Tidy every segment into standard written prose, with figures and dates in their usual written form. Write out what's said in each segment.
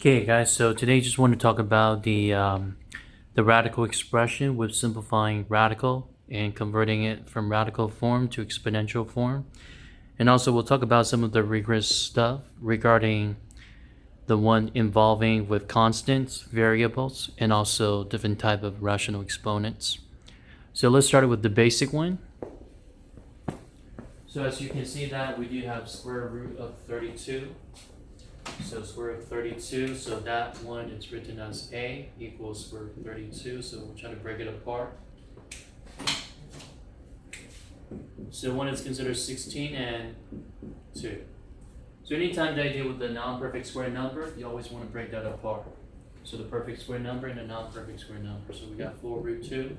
Okay, guys. So today, just want to talk about the radical expression with simplifying radical and converting it from radical form to exponential form, and also we'll talk about some of the rigorous stuff regarding the one involving with constants, variables, and also different type of rational exponents. So let's start with the basic one. So as you can see that we do have square root of 32. So square root of 32, so that one is written as a equals square root of 32, so we'll try to break it apart. So one is considered 16 and 2. So anytime that I deal with the non-perfect square number, you always want to break that apart. So the perfect square number and the non-perfect square number. So we got 4 root 2,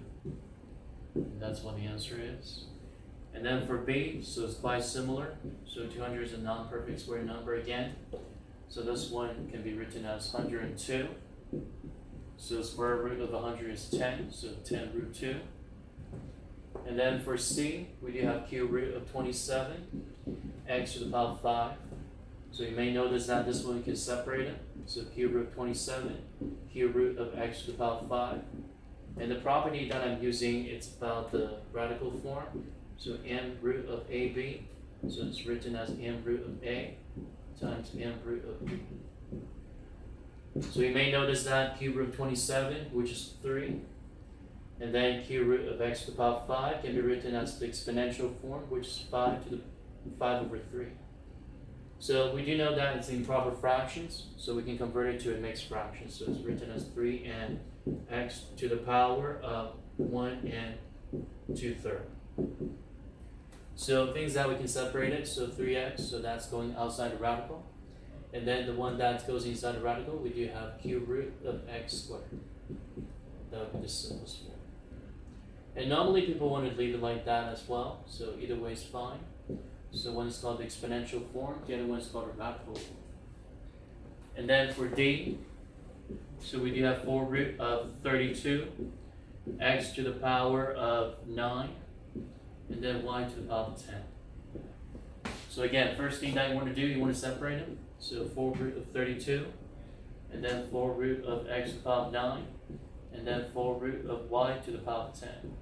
and that's what the answer is. And then for b, so it's quite similar. So 200 is a non-perfect square number again. So this one can be written as 102. So square root of 100 is 10, so 10 root 2. And then for c, we do have cube root of 27, x to the power of 5. So you may notice that this one can separate it. So cube root of 27, cube root of x to the power of 5. And the property that I'm using, it's about the radical form. So m root of ab, so it's written as m root of a times m root of b. So you may notice that cube root of 27, which is 3, and then cube root of x to the power of 5 can be written as the exponential form, which is 5 to the 5 over 3. So we do know that it's improper fractions, so we can convert it to a mixed fraction. So it's written as 3 and x to the power of 1 and 2/3. So things that we can separate it, so 3x, so that's going outside the radical. And then the one that goes inside the radical, we do have cube root of x squared. That would be the simplest form. And normally people want to leave it like that as well, so either way is fine. So one is called the exponential form, the other one is called the radical form. And then for d, so we do have 4 root of 32, x to the power of 9, and then y to the power of 10. So again, first thing that you want to do, you want to separate them. So 4 root of 32, and then 4 root of x to the power of 9, and then 4 root of y to the power of 10.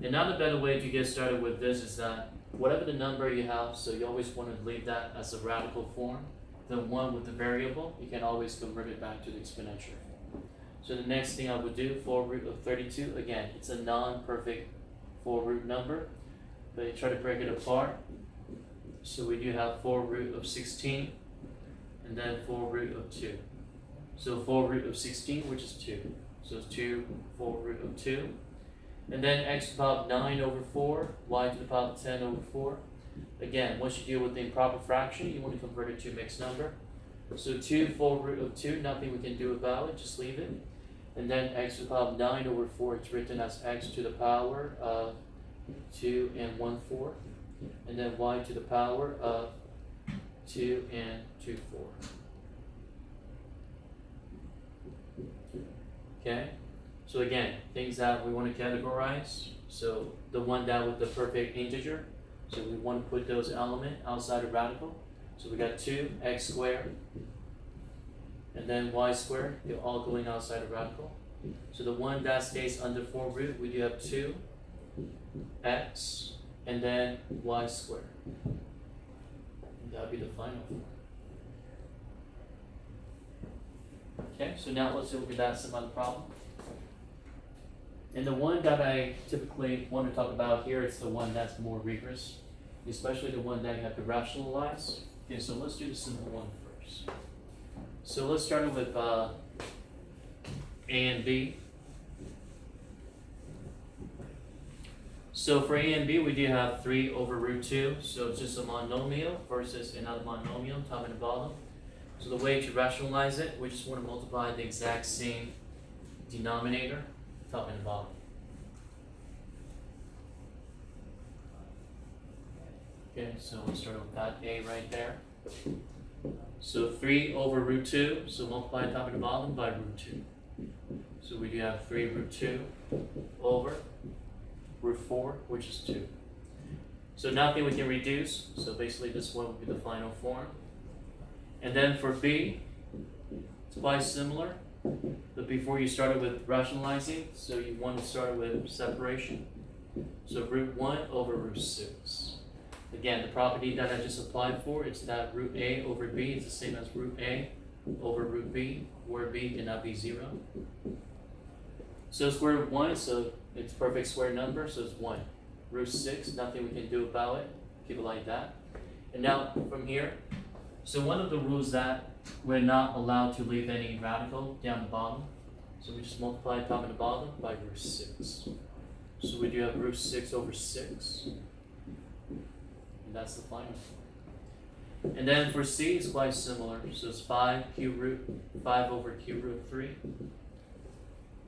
And now the better way to get started with this is that whatever the number you have, so you always want to leave that as a radical form. The one with the variable, you can always convert it back to the exponential form. So the next thing I would do, 4 root of 32, again, it's a non-perfect 4 root number, but you try to break it apart. So we do have 4 root of 16, and then 4 root of 2. So 4 root of 16, which is 2. So it's 2, 4 root of 2. And then x to the power of 9 over 4, y to the power of 10 over 4. Again, once you deal with the improper fraction, you want to convert it to a mixed number. So 2, 4 root of 2, nothing we can do about it, just leave it. And then x to the power of 9 over 4, it's written as x to the power of 2 and 1/4. And then y to the power of 2 and 2/4. Okay? So again, things that we want to categorize. So the one that with the perfect integer. So we want to put those elements outside of radical. So we got 2x squared, and then y squared. They're all going outside of radical. So the one that stays under 4 root, we do have 2x, and then y squared. And that would be the final form. Okay, so now let's look at that some other problem. And the one that I typically want to talk about here is the one that's more rigorous, especially the one that you have to rationalize. Okay, so let's do the simple one first. So let's start with A and B. So for A and B, we do have 3 over root 2. So it's just a monomial versus another monomial, top and bottom. So the way to rationalize it, we just want to multiply the exact same denominator, top and bottom. Okay, so we'll start with that A right there. So 3 over root 2, so multiply top and bottom by root 2. So we do have 3 root 2 over root 4, which is 2. So nothing we can reduce, so basically this one would be the final form. And then for b, it's quite similar. But before you started with rationalizing, so you want to start with separation. So root 1 over root 6. Again, the property that I just applied for is that root a over b is the same as root a over root b, where b cannot be 0. So square root of 1, so it's perfect square number, so it's 1. Root 6, nothing we can do about it. Keep it like that. And now from here, so one of the rules that we're not allowed to leave any radical down the bottom. So we just multiply top and the bottom by root 6. So we do have root 6 over 6. And that's the final. And then for c, it's quite similar. So it's 5 over cube root of 3.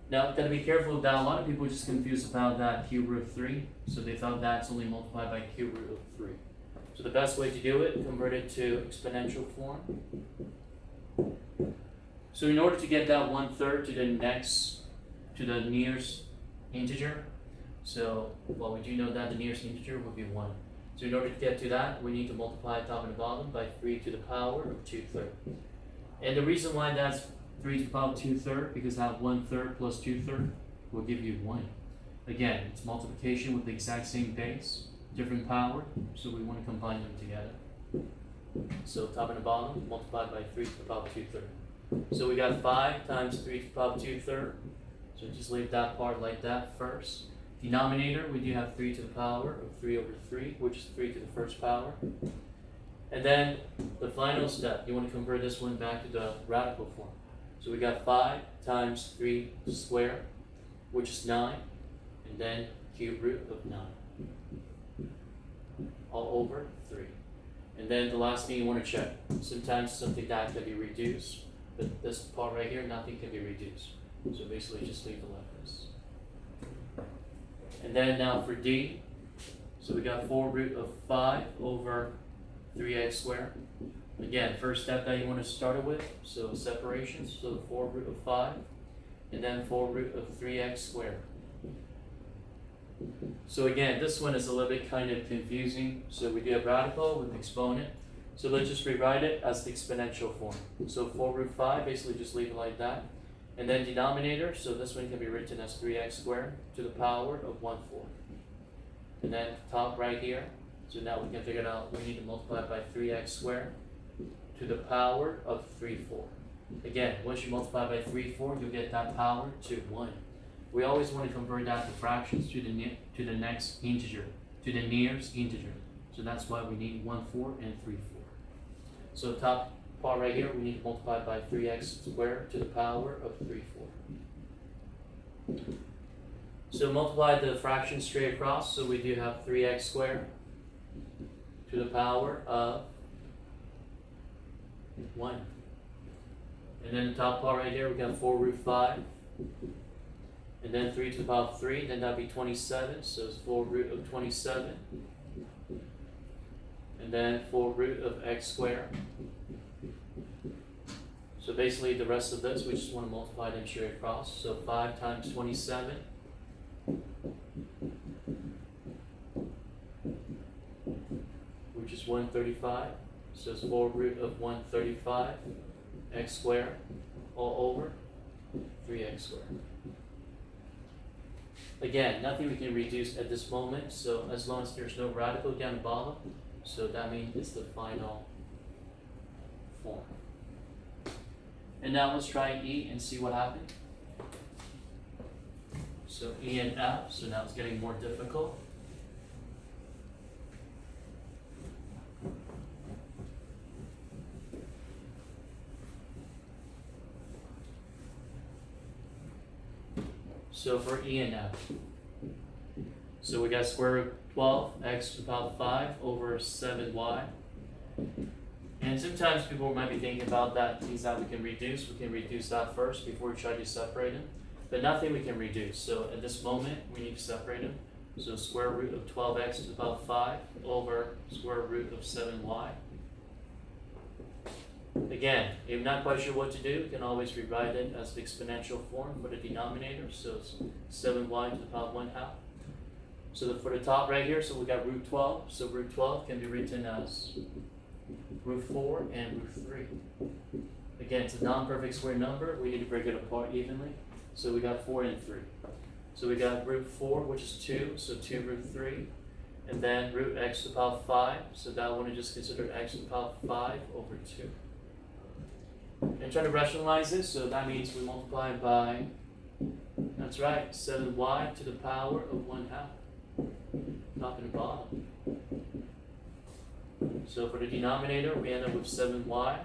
Now, gotta be careful with that. A lot of people are just confused about that cube root of 3. So they thought that's only multiplied by cube root of 3. So the best way to do it, convert it to exponential form. So in order to get that 1/3 to the nearest integer, so well, we do know that the nearest integer would be 1. So in order to get to that, we need to multiply top and bottom by 3 to the power of 2/3. And the reason why that's 3 to the power of 2/3, because that 1/3 plus 2/3 will give you 1. Again, it's multiplication with the exact same base, different power, so we want to combine them together. So top and the bottom multiplied by 3 to the power of 2/3. So we got 5 times 3 to the power of 2/3. So just leave that part like that first. Denominator, we do have 3 to the power of 3 over 3, which is 3 to the first power. And then the final step, you want to convert this one back to the radical form. So we got 5 times 3 squared, which is 9, and then cube root of 9, all over 3. And then the last thing you want to check, sometimes something that can be reduced, but this part right here, nothing can be reduced. So basically just leave it like this. And then now for d, so we got 4 root of 5 over 3x squared. Again, first step that you want to start it with, so separation, so 4 root of 5, and then 4 root of 3x squared. So again, this one is a little bit kind of confusing. So we do have radical with exponent. So let's just rewrite it as the exponential form. So 4 root 5, basically just leave it like that. And then denominator, so this one can be written as 3x squared to the power of 1/4. And then top right here, so now we can figure it out, we need to multiply by 3x squared to the power of 3/4. Again, once you multiply by 3/4, you'll get that power to 1. We always want to convert that to fractions to the next integer, to the nearest integer. So that's why we need 1/4 and 3/4. So top part right here, we need to multiply by 3x squared to the power of 3/4. So multiply the fraction straight across, so we do have 3x squared to the power of 1. And then the top part right here, we got 4 root 5. And then 3 to the power of 3, then that'd be 27, so it's 4 root of 27. And then 4 root of x squared. So basically the rest of this, we just want to multiply them straight across. So 5 times 27. Which is 135. So it's 4 root of 135 x squared all over 3x squared. Again, nothing we can reduce at this moment, so as long as there's no radical down the bottom, so that means it's the final form. And now let's try E and see what happened. So E and F, so now it's getting more difficult. So for E and F, so we got square root 12 x to the power of 5 over 7y. And sometimes people might be thinking about that, things that we can reduce. We can reduce that first before we try to separate them. But nothing we can reduce. So at this moment, we need to separate them. So square root of 12x to the power of 5 over square root of 7y. Again, if you're not quite sure what to do, you can always rewrite it as the exponential form for the denominator. So it's 7y to the power of 1/2. So for the top right here, so we got root 12. So root 12 can be written as root 4, and root 3. Again, it's a non-perfect square number. We need to break it apart evenly. So we got 4 and 3. So we got root 4, which is 2, so 2 root 3. And then root x to the power 5, so that one is just considered x to the power 5 over 2. And try to rationalize this, so that means we multiply by, that's right, 7y to the power of 1/2. Top and bottom. So for the denominator, we end up with 7y.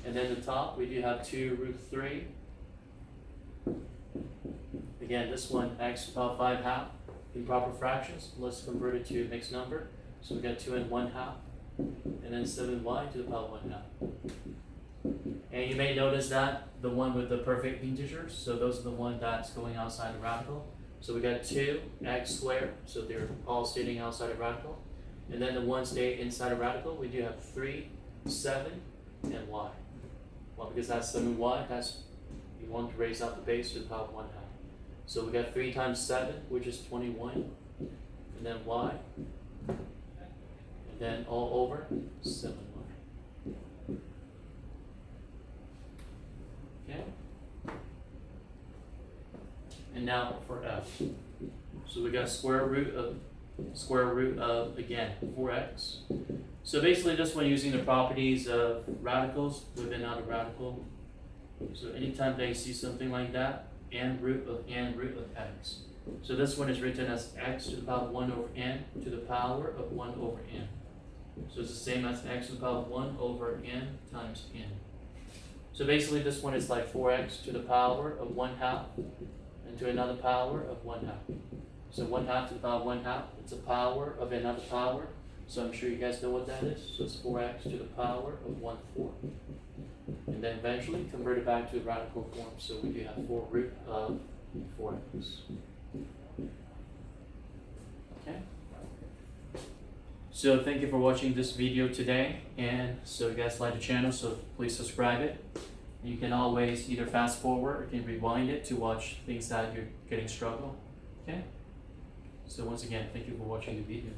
And then the top, we do have 2 root 3. Again, this one, x to the power 5/2. Improper fractions, let's convert it to a mixed number. So we got 2 and 1/2. And then 7y to the power 1/2. And you may notice that the one with the perfect integers, so those are the one that's going outside the radical. So we got 2x squared, so they're all staying outside the radical. And then the one stay inside a radical, we do have 3, 7, and y. Well, because that's 7y, that's, you want to raise out the base to the power 1/2. So we got 3 times 7, which is 21, and then y, and then all over 7y. Okay? And now for f. So we got square root of again 4x. So basically this one using the properties of radicals with another radical. So anytime they see something like that, and root of x. So this one is written as x to the power 1 over n to the power of 1 over n. So it's the same as x to the power 1 over n times n. So basically this one is like 4x to the power of 1/2 and to another power of 1/2. So 1/2 to the power 1/2, it's a power of another power. So I'm sure you guys know what that is. So it's 4x to the power of 1/4. And then eventually convert it back to the radical form. So we do have 4 root of 4x. Okay. So thank you for watching this video today. And so you guys like the channel, so please subscribe it. You can always either fast forward or you can rewind it to watch things that you're getting struggle. Okay. So once again, thank you for watching the video.